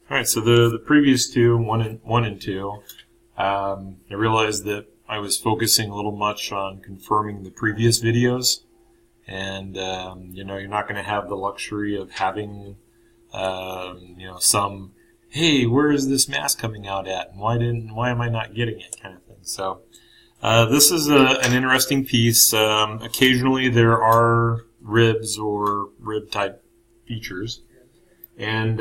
All right, so the previous two, one and two, I realized that I was focusing a little much on confirming the previous videos, and you know, you're not going to have the luxury of having you know, some, hey, where is this mass coming out at, and why am I not getting it, kind of thing. So this is an interesting piece. Occasionally there are ribs or rib type features, and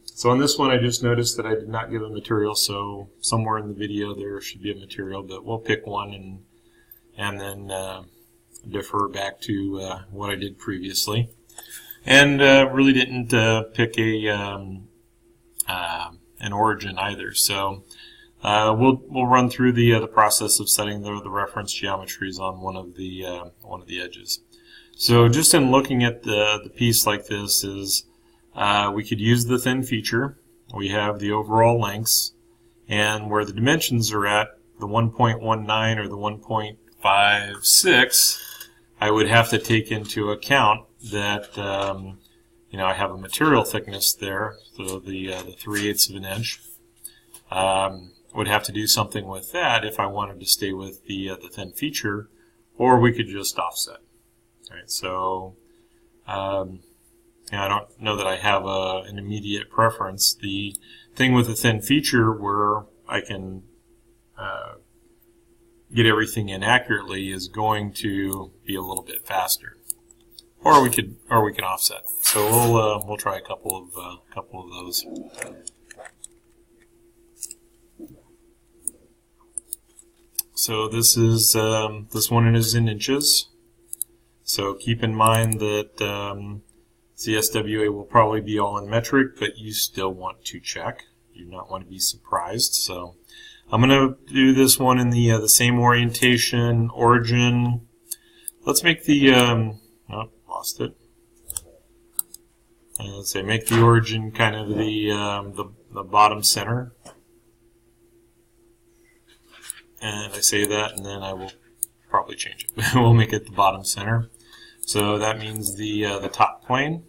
so on this one I just noticed that I did not give a material, so somewhere in the video there should be a material, but we'll pick one and then defer back to what I did previously. And really didn't pick an origin either, so we'll run through the process of setting the reference geometries on one of the edges. So just in looking at the piece like this is we could use the thin feature. We have the overall lengths, and where the dimensions are at, the 1.19 or the 1.56, I would have to take into account that you know, I have a material thickness there, so the 3/8 of an inch. Would have to do something with that if I wanted to stay with the thin feature, or we could just offset. All right, so I don't know that I have an immediate preference. The thing with the thin feature where I can get everything in accurately is going to be a little bit faster, or we can offset. So we'll try a couple of those. So this is this one is in inches. So keep in mind that CSWA will probably be all in metric, but you still want to check. You do not want to be surprised. So I'm going to do this one in the same orientation, origin. Let's make the oh, lost it. Let's say make the origin kind of the bottom center. And I say that, and then I will probably change it. We'll make it the bottom center. So that means the top plane.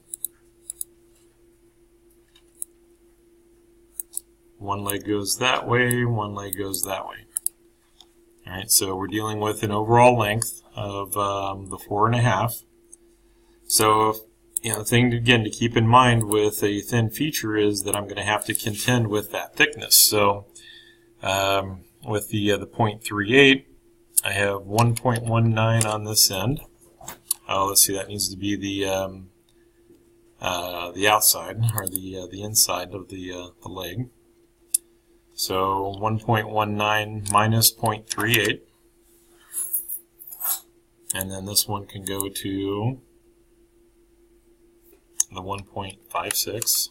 One leg goes that way, one leg goes that way. All right, so we're dealing with an overall length of the 4.5. So, you know, the thing again to keep in mind with a thin feature is that I'm going to have to contend with that thickness. So, with the 0.38, I have 1.19 on this end. Let's see, that needs to be the outside or the inside of the leg. So 1.19 minus 0.38, and then this one can go to the 1.56.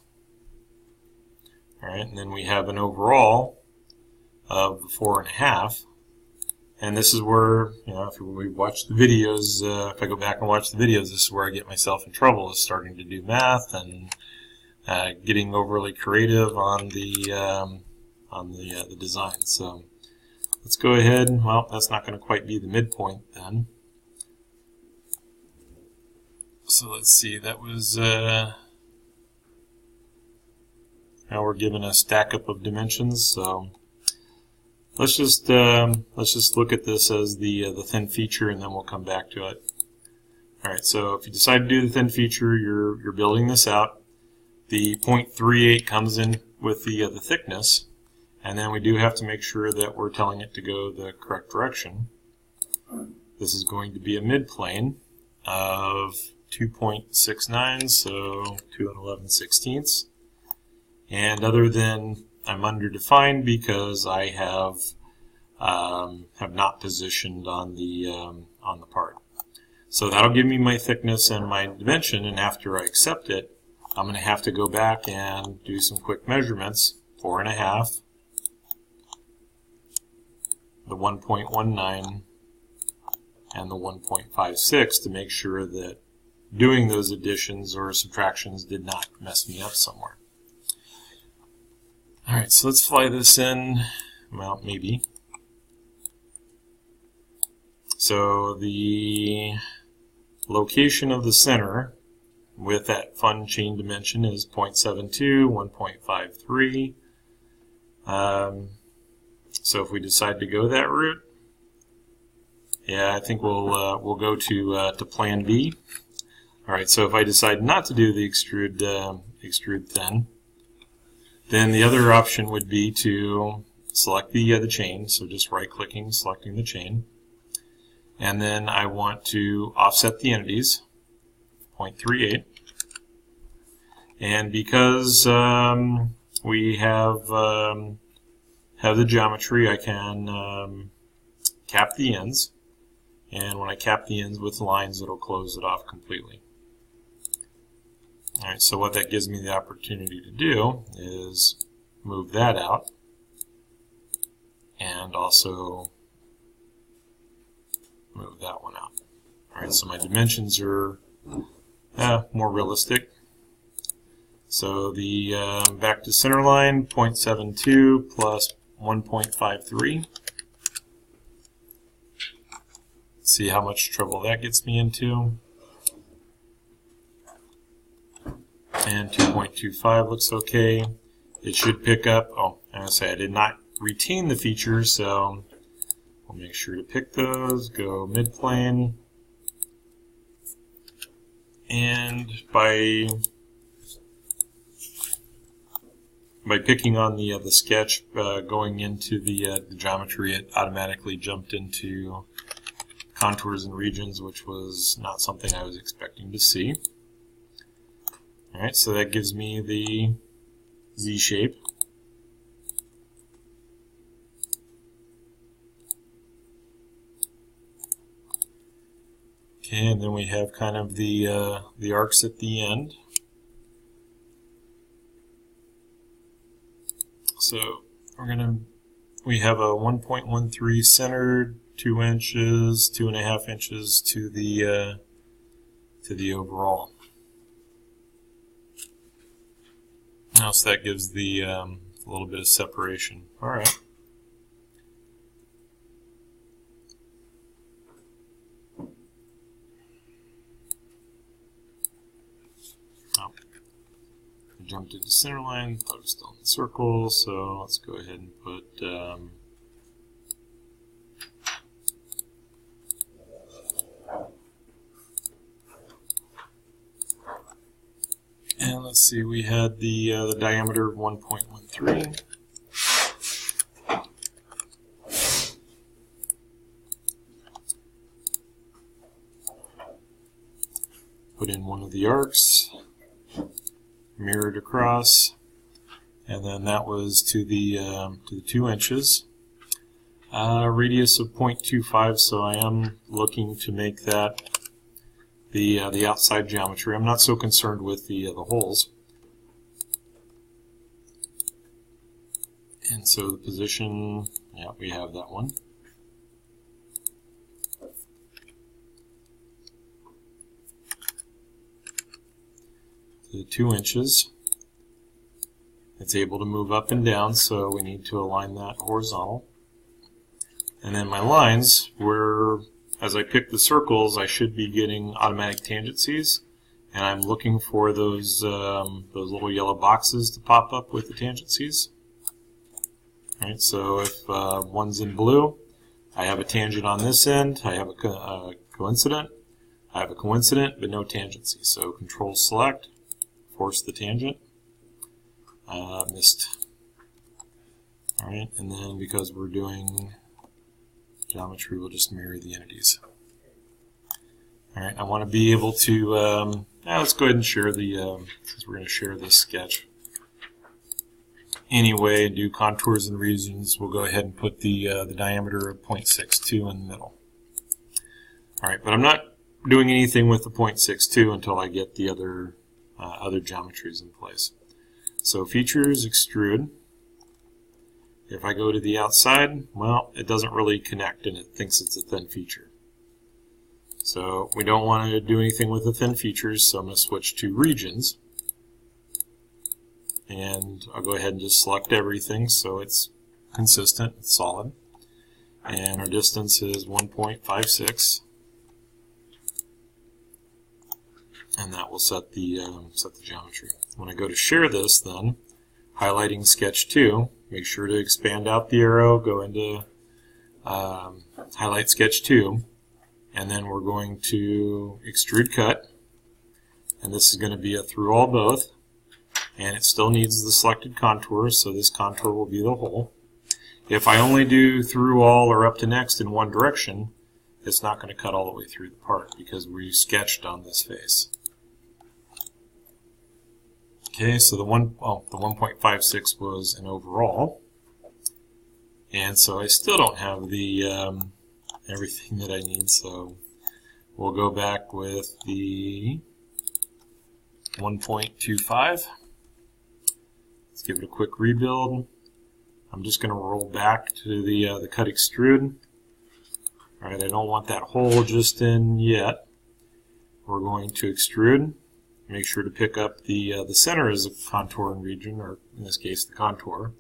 All right, and then we have an overall of 4.5. And this is where, you know, if we watch the videos, if I go back and watch the videos, this is where I get myself in trouble, is starting to do math and getting overly creative on the design. So let's go ahead. Well, that's not going to quite be the midpoint then. So let's see. That was now we're given a stack up of dimensions. So let's just look at this as the thin feature, and then we'll come back to it. All right. So if you decide to do the thin feature, you're building this out. The 0.38 comes in with the thickness, and then we do have to make sure that we're telling it to go the correct direction. This is going to be a midplane of 2.69, so 2 11/16. And other than I'm underdefined because I have not positioned on the part. So that'll give me my thickness and my dimension, and after I accept it, I'm going to have to go back and do some quick measurements. 4.5, the 1.19, and the 1.56 to make sure that doing those additions or subtractions did not mess me up somewhere. Alright, so let's fly this in. Well, maybe. So the location of the center with that fun chain dimension is 0.72, 1.53. So if we decide to go that route, yeah, I think we'll go to Plan B. All right. So if I decide not to do the extrude thin, then the other option would be to select the chain. So just right-clicking, selecting the chain, and then I want to offset the entities, 0.38. And because we have the geometry, I can cap the ends. And when I cap the ends with lines, it'll close it off completely. All right, so what that gives me the opportunity to do is move that out and also move that one out. All right, so my dimensions are more realistic. So the back to center line, 0.72 plus 1.53. See how much trouble that gets me into. And 2.25 looks okay. It should pick up. Oh, I'm going to say I did not retain the features, so I'll make sure to pick those. Go midplane. And by picking on the sketch, going into the geometry, it automatically jumped into contours and regions, which was not something I was expecting to see. All right, so that gives me the Z shape. Okay, and then we have kind of the arcs at the end. So we have a 1.13 centered, 2 inches, 2.5 inches to the overall. Now, so that gives the a little bit of separation. All right. Oh. I jumped into center line, thought it was still in the circle, so let's go ahead and put and let's see, we had the diameter of 1.13. Put in one of the arcs, mirrored across, and then that was to the 2 inches. Radius of 0.25, so I am looking to make that the outside geometry. I'm not so concerned with the holes. And so the position, yeah, we have that one. To the 2 inches. It's able to move up and down, so we need to align that horizontal. And then my lines were, as I pick the circles, I should be getting automatic tangencies, and I'm looking for those little yellow boxes to pop up with the tangencies. All right, so if one's in blue, I have a tangent on this end. I have a coincident. I have a coincident, but no tangency. So Control Select, force the tangent. Missed. All right, and then because we're doing geometry, we'll just mirror the entities. All right, I want to be able to, let's go ahead and share the, since we're going to share this sketch anyway, do contours and regions. We'll go ahead and put the diameter of 0.62 in the middle. All right, but I'm not doing anything with the 0.62 until I get the other geometries in place. So features, extrude. If I go to the outside, well, it doesn't really connect and it thinks it's a thin feature. So we don't want to do anything with the thin features, so I'm going to switch to regions. And I'll go ahead and just select everything so it's consistent, it's solid. And our distance is 1.56. and that will set the geometry. When I go to share this, then highlighting sketch 2, make sure to expand out the arrow, go into highlight sketch 2, and then we're going to extrude cut, and this is going to be a through all both, and it still needs the selected contour, so this contour will be the whole. If I only do through all or up to next in one direction, it's not going to cut all the way through the part because we sketched on this face. Okay, so the 1.56 was an overall, and so I still don't have the everything that I need, so we'll go back with the 1.25. Let's give it a quick rebuild. I'm just going to roll back to the cut extrude. All right, I don't want that hole just in yet. We're going to extrude. Make sure to pick up the center as a contouring region, or in this case the contour.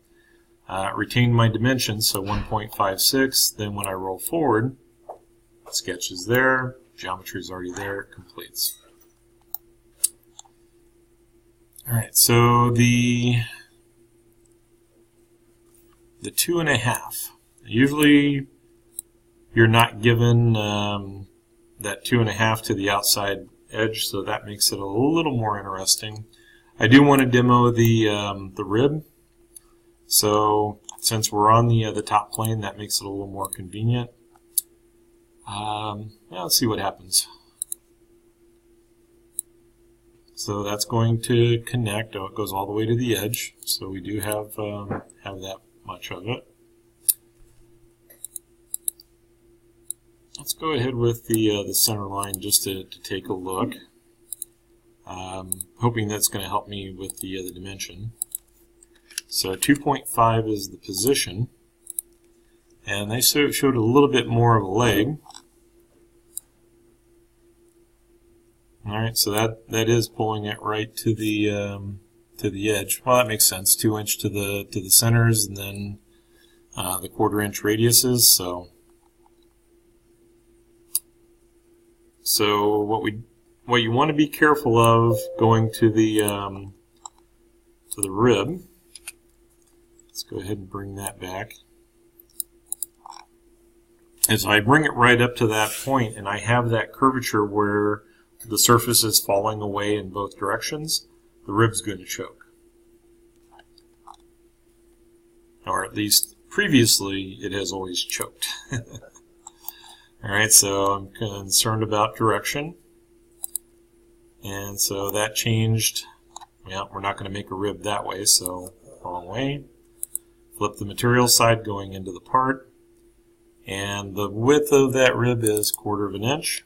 Retain my dimensions, so 1.56. Then when I roll forward, sketch is there, geometry is already there, it completes. All right, so the 2.5. Usually you're not given that 2.5 to the outside edge, so that makes it a little more interesting. I do want to demo the rib, so since we're on the top plane, that makes it a little more convenient. Yeah, let's see what happens. So that's going to connect. Oh, it goes all the way to the edge, so we do have that much of it. Let's go ahead with the center line just to take a look. Hoping that's going to help me with the dimension. So 2.5 is the position, and they showed a little bit more of a leg. All right, so that is pulling it right to the edge. Well, that makes sense. 2 inch to the centers, and then the 1/4 inch radiuses. So what you want to be careful of going to the rib. Let's go ahead and bring that back. As I bring it right up to that point, and I have that curvature where the surface is falling away in both directions, the rib's going to choke. Or at least previously it has always choked. Alright, so I'm concerned about direction. And so that changed. Well, we're not going to make a rib that way, so wrong way. Flip the material side going into the part. And the width of that rib is 1/4 inch.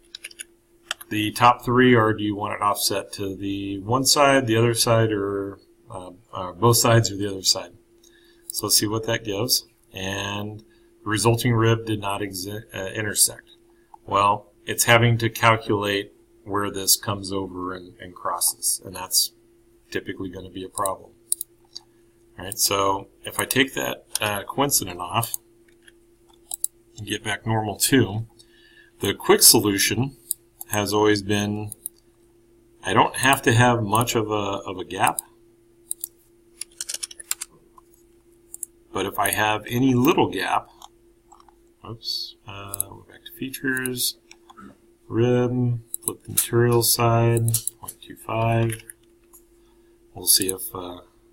The top 3 are, do you want it offset to the one side, the other side, or both sides, or the other side? So let's see what that gives. And the resulting rib did not intersect. Well, it's having to calculate where this comes over and crosses, and that's typically going to be a problem. All right, so if I take that coincident off and get back normal 2, the quick solution has always been, I don't have to have much of a gap, but if I have any little gap, oops, we're back to features, rib, flip the material side, 0.25. We'll see if,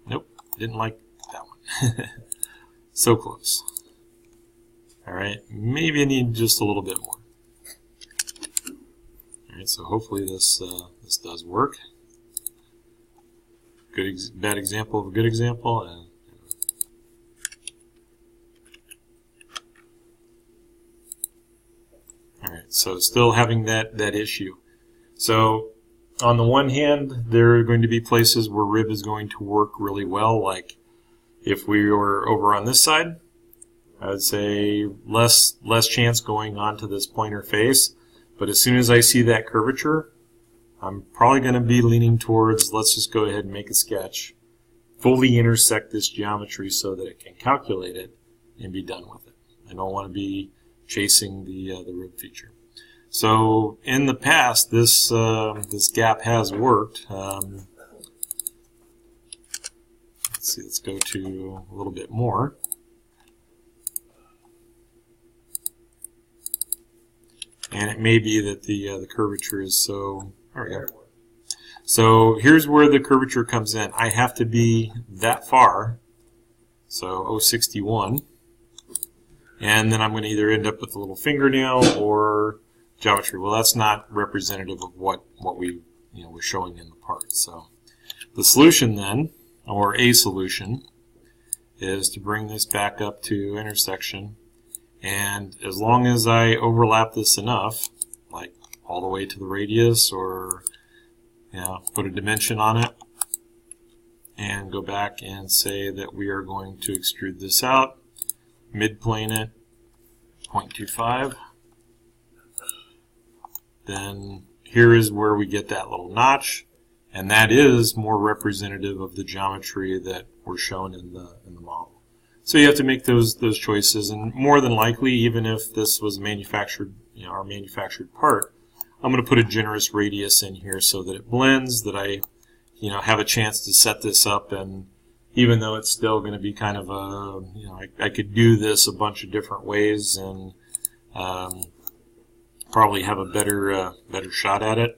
nope, didn't like that one. So close. Alright, maybe I need just a little bit more. Alright, so hopefully this does work. Bad example of a good example. Alright, so still having that issue. So on the one hand, there are going to be places where rib is going to work really well, like if we were over on this side, I would say less chance going onto this pointer face. But as soon as I see that curvature, I'm probably going to be leaning towards, let's just go ahead and make a sketch, fully intersect this geometry so that it can calculate it and be done with it. I don't want to be chasing the rib feature. So in the past, this this gap has worked. Let's see. Let's go to a little bit more. And it may be that the curvature is so. There we go. So here's where the curvature comes in. I have to be that far, so 061, and then I'm going to either end up with a little fingernail or geometry. Well, that's not representative of what we we're showing in the part. So the solution then, or a solution, is to bring this back up to intersection, and as long as I overlap this enough, like all the way to the radius, or put a dimension on it, and go back and say that we are going to extrude this out, midplane it 0.25. Then here is where we get that little notch, and that is more representative of the geometry that we're shown in the model. So you have to make those choices, and more than likely, even if this was manufactured, our manufactured part, I'm going to put a generous radius in here so that it blends, that I have a chance to set this up, and even though it's still going to be kind of a, I could do this a bunch of different ways and probably have a better shot at it.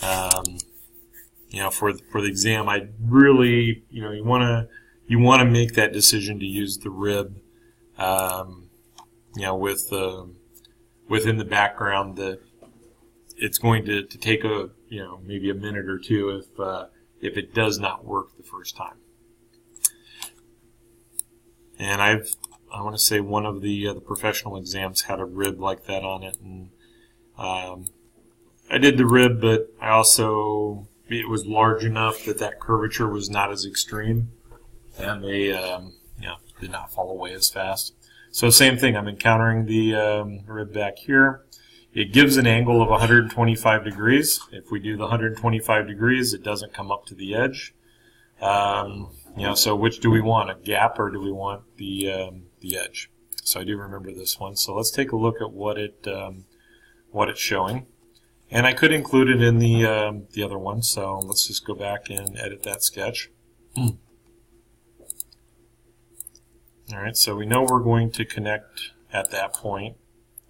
For the exam, I really, you want to make that decision to use the rib, with within the background that it's going to take maybe a minute or two if it does not work the first time. And I want to say one of the professional exams had a rib like that on it, and I did the rib, but I also, it was large enough that curvature was not as extreme, and they did not fall away as fast. So same thing, I'm encountering the rib back here. It gives an angle of 125 degrees. If we do the 125 degrees, it doesn't come up to the edge. So which do we want, a gap or do we want the edge? So I do remember this one. So let's take a look at what it's showing. And I could include it in the other one. So let's just go back and edit that sketch. All right. So we know we're going to connect at that point.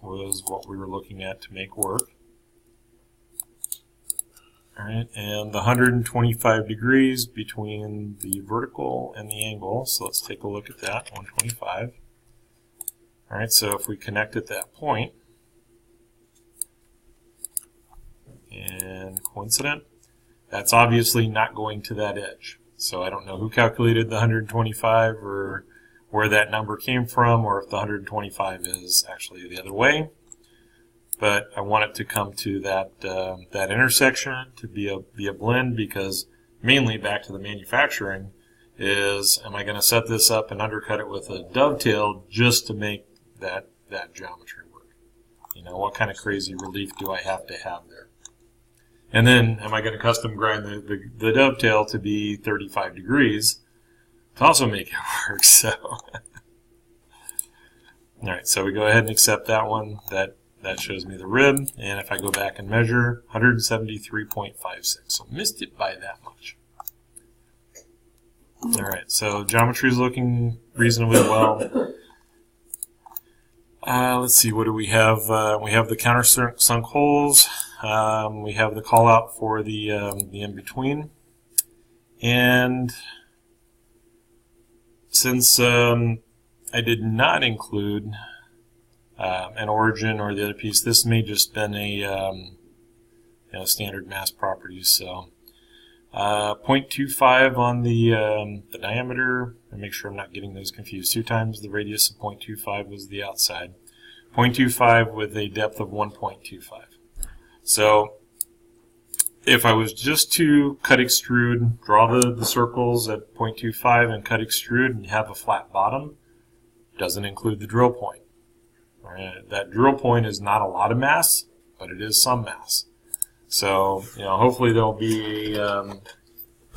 Was what we were looking at to make work. All right, and the 125 degrees between the vertical and the angle, so let's take a look at that, 125. All right, so if we connect at that point, and coincident, that's obviously not going to that edge. So I don't know who calculated the 125 or where that number came from, or if the 125 is actually the other way. But I want it to come to that intersection, to be a blend, because mainly back to the manufacturing is, am I going to set this up and undercut it with a dovetail just to make that geometry work? What kind of crazy relief do I have to have there? And then am I going to custom grind the dovetail to be 35 degrees to also make it work? So all right, so we go ahead and accept that one. That shows me the rib, and if I go back and measure, 173.56, so missed it by that much. All right, so geometry is looking reasonably well. Let's see, what do we have? We have the countersunk holes. We have the call out for the in-between. And since I did not include an origin or the other piece, this may just been a standard mass properties. So 0.25 on the diameter, and make sure I'm not getting those confused. 2 times the radius of 0.25 was the outside. 0.25 with a depth of 1.25. So if I was just to cut extrude, draw the circles at 0.25 and cut extrude and have a flat bottom, doesn't include the drill point. Right? That drill point is not a lot of mass, but it is some mass. So hopefully there'll be a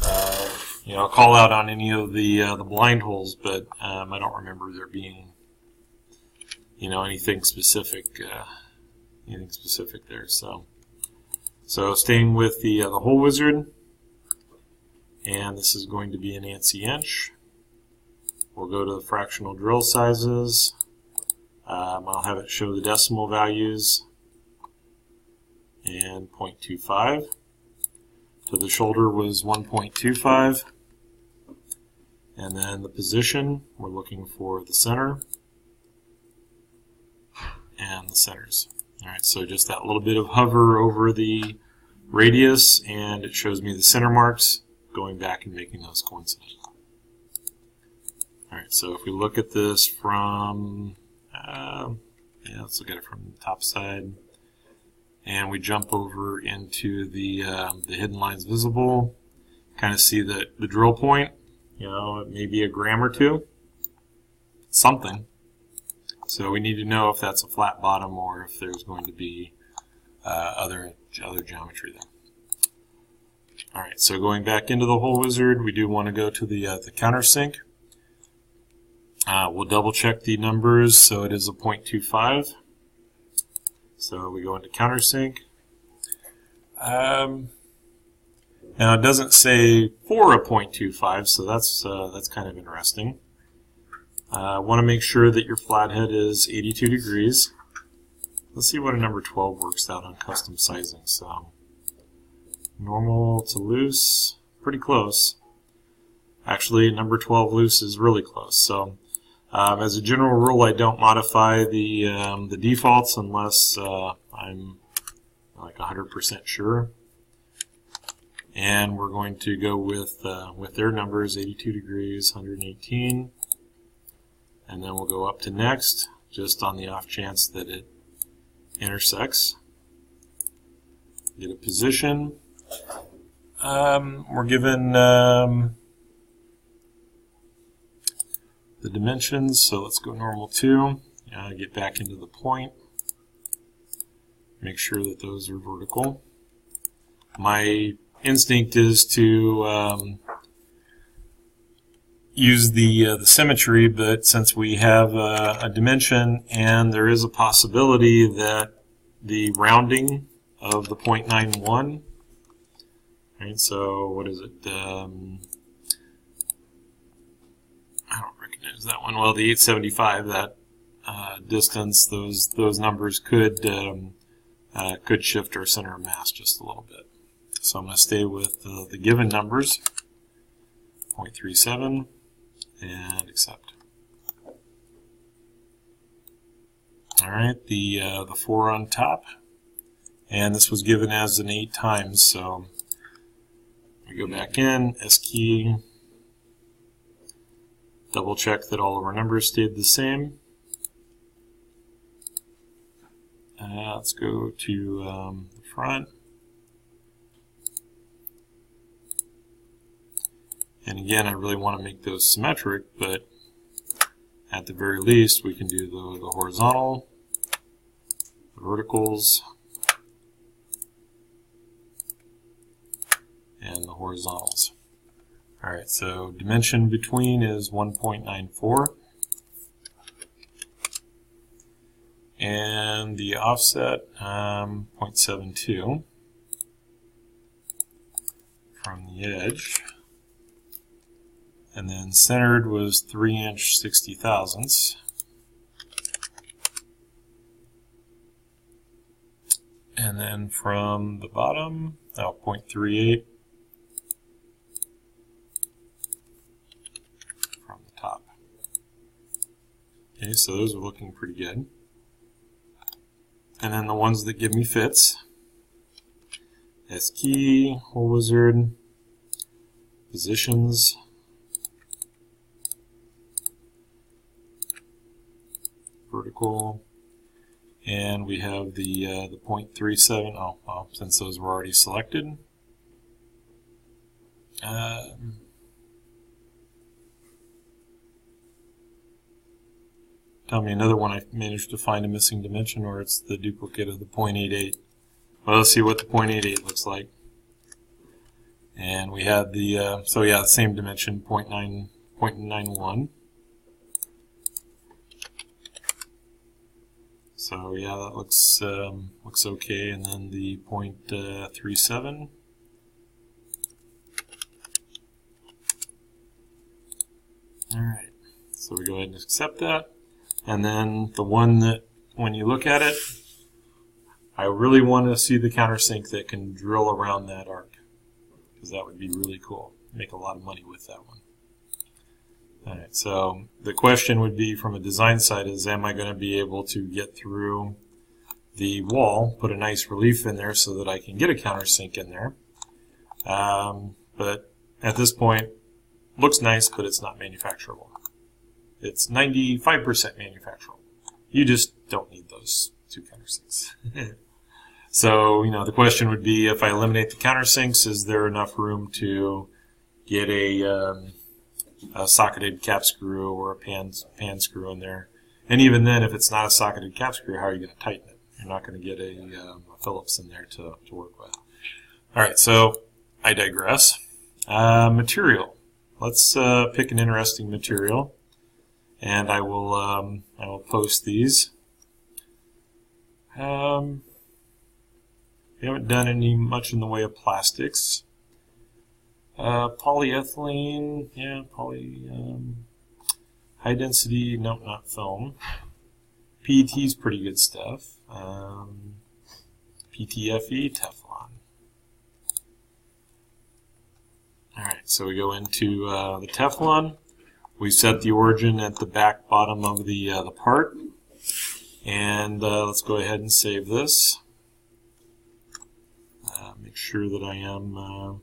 call out on any of the blind holes, but I don't remember there being anything specific anything specific there. So staying with the whole wizard, and this is going to be an ANSI inch. We'll go to the fractional drill sizes. I'll have it show the decimal values and 0.25. So the shoulder was 1.25. And then the position, we're looking for the center and the centers. Alright, so just that little bit of hover over the radius, and it shows me the center marks, going back and making those coincident. Alright, so if we look at this from, let's look at it from the top side, and we jump over into the hidden lines visible, kind of see that the drill point, it may be a gram or two, something. So we need to know if that's a flat bottom or if there's going to be other geometry there. Alright, so going back into the whole wizard, we do want to go to the countersink. We'll double check the numbers, so it is a 0.25. So we go into countersink. Now it doesn't say for a 0.25, so that's kind of interesting. Want to make sure that your flathead is 82 degrees. Let's see what a number 12 works out on custom sizing. So normal to loose, pretty close. Actually, number 12 loose is really close. So as a general rule, I don't modify the defaults unless I'm like 100% sure. And we're going to go with their numbers, 82 degrees, 118. And then we'll go up to next, just on the off chance that it intersects. Get a position. We're given the dimensions, so let's go normal 2. Get back into the point. Make sure that those are vertical. My instinct is to use the symmetry, but since we have a dimension and there is a possibility that the rounding of the 0.91, right, so what is it, I don't recognize that one, well, the 875, that distance, those numbers could shift our center of mass just a little bit. So I'm going to stay with the given numbers, 0.37, and accept. Alright, the 4 on top, and this was given as an 8 times, so we go back in, S key, double check that all of our numbers stayed the same. Let's go to the front. And again, I really want to make those symmetric, but at the very least, we can do the horizontal, the verticals, and the horizontals. Alright, so dimension between is 1.94. And the offset, 0.72 from the edge. And then centered was 3 inch 60 thousandths. And then from the bottom, 0.38 from the top. Okay, so those are looking pretty good. And then the ones that give me fits, S key, whole wizard, positions, vertical, and we have the 0.37. Oh, well, since those were already selected. Tell me another one I managed to find a missing dimension, or it's the duplicate of the 0.88. Well, let's see what the 0.88 looks like. And we had the, so yeah, the same dimension, 0.91. So So yeah, that looks okay. And then the 0.37. All right. So we go ahead and accept that. And then the one that, when you look at it, I really want to see the countersink that can drill around that arc, because that would be really cool. Make a lot of money with that one. All right, so the question would be from a design side is, am I going to be able to get through the wall, put a nice relief in there so that I can get a countersink in there? But at this point, looks nice, but it's not manufacturable. It's 95% manufacturable. You just don't need those two countersinks. So, the question would be, if I eliminate the countersinks, is there enough room to get a socketed cap screw or a pan screw in there? And even then, if it's not a socketed cap screw, how are you going to tighten it? You're not going to get a Phillips in there to work with. All right, so I digress. Material. Let's pick an interesting material, and I will post these. We haven't done much in the way of plastics. Polyethylene, yeah, high density, no, not film. PET is pretty good stuff. PTFE, Teflon. Alright, so we go into the Teflon. We set the origin at the back bottom of the part. And let's go ahead and save this. Make sure that I am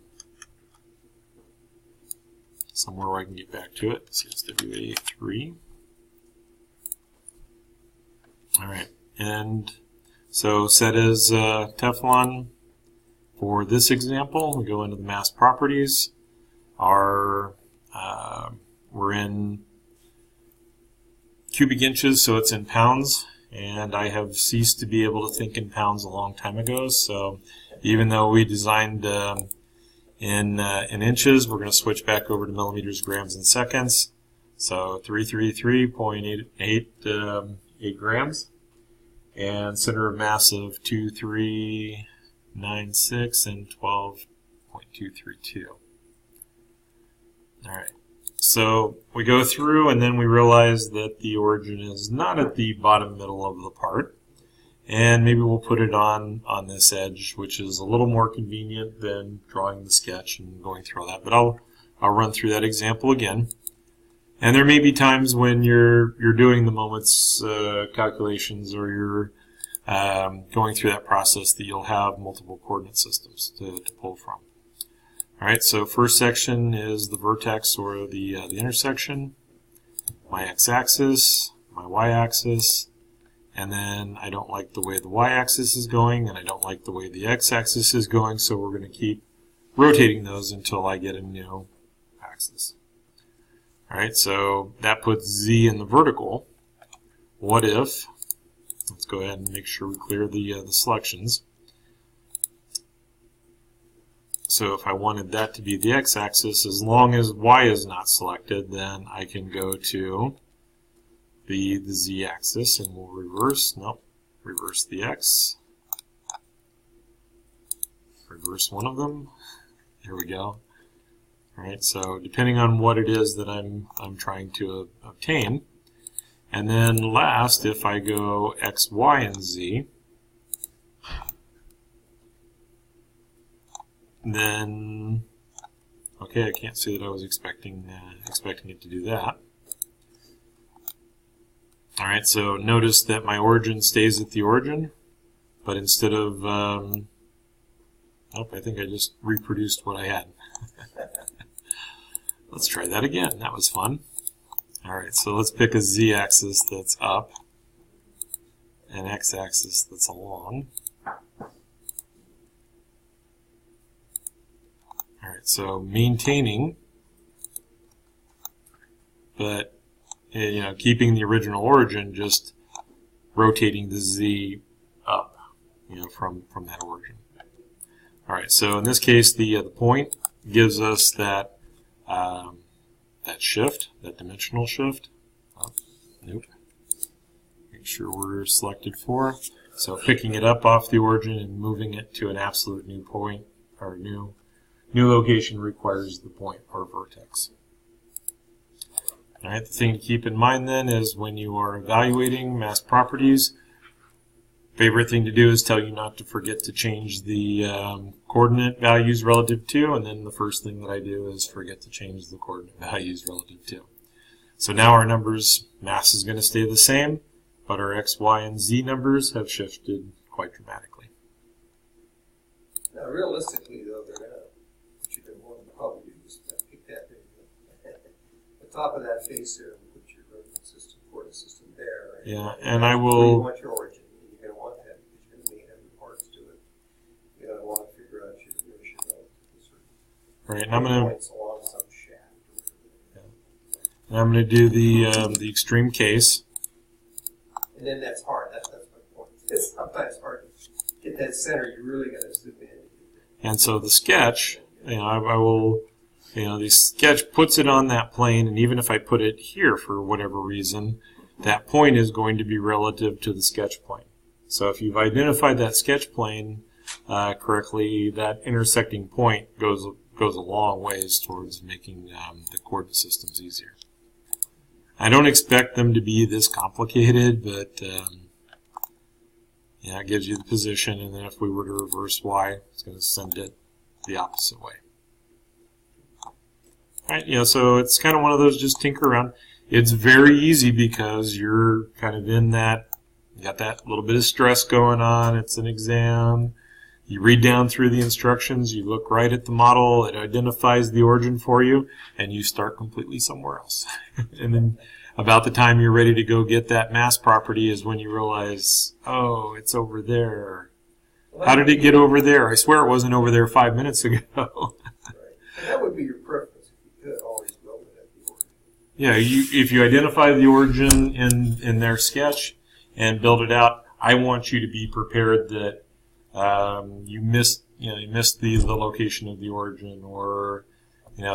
somewhere where I can get back to it. CSWA 3. Alright, and so set as Teflon for this example. We go into the mass properties. We're in cubic inches, so it's in pounds. And I have ceased to be able to think in pounds a long time ago. So even though we designed in inches, we're going to switch back over to millimeters, grams, and seconds. So 333.88 grams, and center of mass of 2396 and 12.232. All right. So we go through, and then we realize that the origin is not at the bottom middle of the part, and maybe we'll put it on this edge, which is a little more convenient than drawing the sketch and going through all that. But I'll run through that example again. And there may be times when you're doing the moments calculations, or you're going through that process, that you'll have multiple coordinate systems to pull from. All right, so first section is the vertex, or the intersection, my x-axis, my y-axis, and then I don't like the way the y-axis is going, and I don't like the way the x-axis is going, so we're going to keep rotating those until I get a new axis. All right, so that puts z in the vertical. What if, let's go ahead and make sure we clear the selections. So if I wanted that to be the x-axis, as long as y is not selected, then I can go to the z-axis, and we'll reverse the x, reverse one of them. Here we go. All right, so depending on what it is that I'm trying to obtain. And then last, if I go x, y, and z, then, okay, I can't say that I was expecting it to do that. All right, so notice that my origin stays at the origin, but instead of, I think I just reproduced what I had. Let's try that again. That was fun. All right, so let's pick a z-axis that's up, an x-axis that's along. All right, so maintaining, but keeping the original origin, just rotating the z up, from that origin. All right, so in this case, the point gives us that that shift, that dimensional shift. Oh, nope. Make sure we're selected for. So picking it up off the origin and moving it to an absolute new point or new location requires the point or vertex. All right, the thing to keep in mind then is when you are evaluating mass properties, favorite thing to do is tell you not to forget to change the coordinate values relative to, and then the first thing that I do is forget to change the coordinate values relative to. So now our numbers, mass is going to stay the same, but our x, y, and z numbers have shifted quite dramatically. Now, realistically, though, they're going to, what you're going to want to probably do is pick that thing, the top of that face there, and put your reference system, coordinate system there. Yeah, and I will. You want your origin, and you're going to want that because you're going to have the parts to it. You're going to want to figure out your ratio relative to Right, and I'm going to. points along some shaft. And I'm going to do the extreme case. And then that's hard. That's my point. It's sometimes hard to get that center. You really got to zoom in. And so the sketch, I will, the sketch puts it on that plane, and even if I put it here for whatever reason, that point is going to be relative to the sketch plane. So if you've identified that sketch plane correctly, that intersecting point goes a long ways towards making the coordinate systems easier. I don't expect them to be this complicated, but it gives you the position, and then if we were to reverse y, it's going to send it the opposite way. All right, so it's kind of one of those just tinker around. It's very easy because you're kind of in that, you got that little bit of stress going on. It's an exam. You read down through the instructions, you look right at the model, it identifies the origin for you, and you start completely somewhere else. And then about the time you're ready to go get that mass property is when you realize, oh, it's over there. How did it get over there? I swear it wasn't over there 5 minutes ago. Right. And that would be your preference if you could always build it at the origin. Yeah, if you identify the origin in their sketch and build it out, I want you to be prepared that you missed the location of the origin, or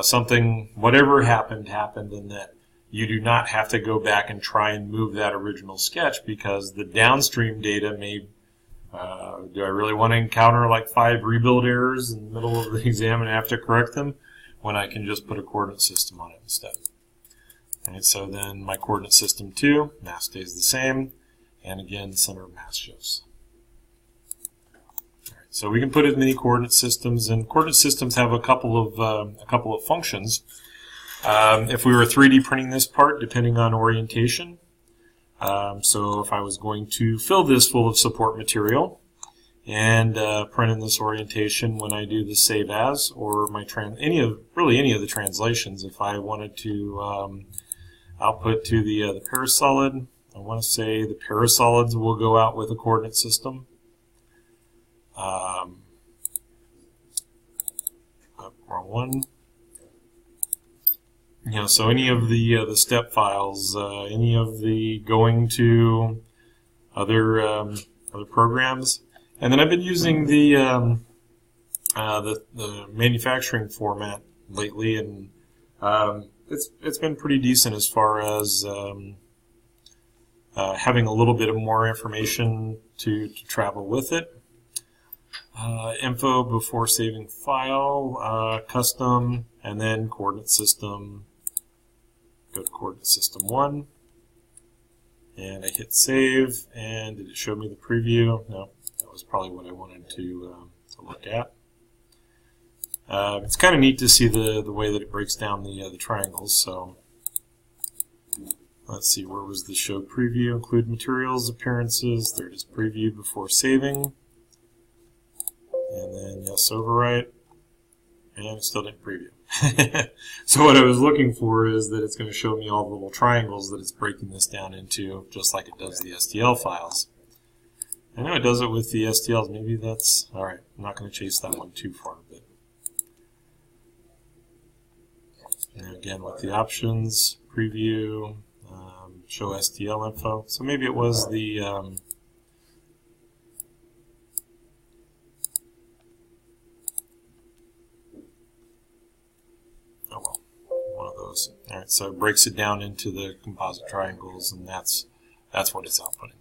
something, whatever happened, and that you do not have to go back and try and move that original sketch because the downstream data may. Do I really want to encounter like 5 rebuild errors in the middle of the exam and have to correct them when I can just put a coordinate system on it instead? And so then my coordinate system 2, mass stays the same, and again center of mass shifts. So we can put as many coordinate systems, and coordinate systems have a couple of functions. If we were 3D printing this part, depending on orientation, so if I was going to fill this full of support material and print in this orientation when I do the save as, or my any of the translations, if I wanted to output to the parasolid, I want to say the parasolids will go out with a coordinate system. Wrong one. So any of the step files, any of the going to other programs, and then I've been using the manufacturing format lately, and it's been pretty decent as far as having a little bit of more information to travel with it. Info before saving file, custom, and then coordinate system. Go to coordinate system 1, and I hit save, and did it show me the preview? No, that was probably what I wanted to look at. It's kind of neat to see the way that it breaks down the triangles. So let's see, where was the show preview? Include materials, appearances. There it is, preview before saving. And then yes, overwrite, and it still didn't preview. So what I was looking for is that it's going to show me all the little triangles that it's breaking this down into, just like it does the STL files. I know it does it with the STLs. Maybe that's all right. I'm not going to chase that one too far, but and again with the options, preview, show STL info. So maybe it was the All right, so it breaks it down into the composite triangles, and that's what it's outputting.